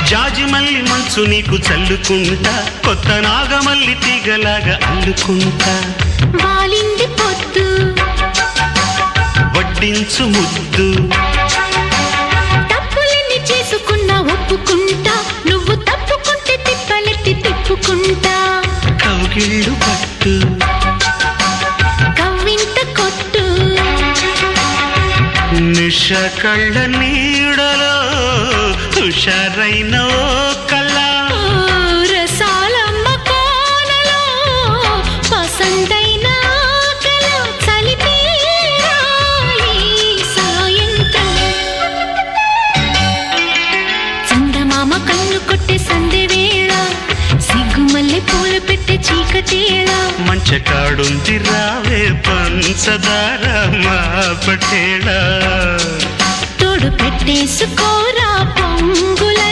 జాజిమల్లి మంచు నీకు చల్లుకుంటా కొత్త నాగమల్లి తీగలాగా అల్లుకుంటా వాలింది పొద్దు వడ్డించు ముద్దు తప్పులన్నీ చేసుకున్నా ఒప్పుకుంటా నువ్వు తప్పుకుంటే తిప్పలెత్తి తిప్పుకుంటా కౌగిళ్ళు పట్టు కవ్వింత కొట్టు నిష కళ్ళ నీడలో హుషారైన ఓ కళ రసాలమ్మ కోనలో పసందైన కళ చలిపేరాలి సాయంత్రం చందమామ కన్ను కొట్టే సందె వేళ సిగ్గుమల్లె పూలు పెట్టే చీకటేళ మంచకాడుంది రావే పంచదార మా పటేళ తోడు పెట్టేసుకోరా పొమ్మ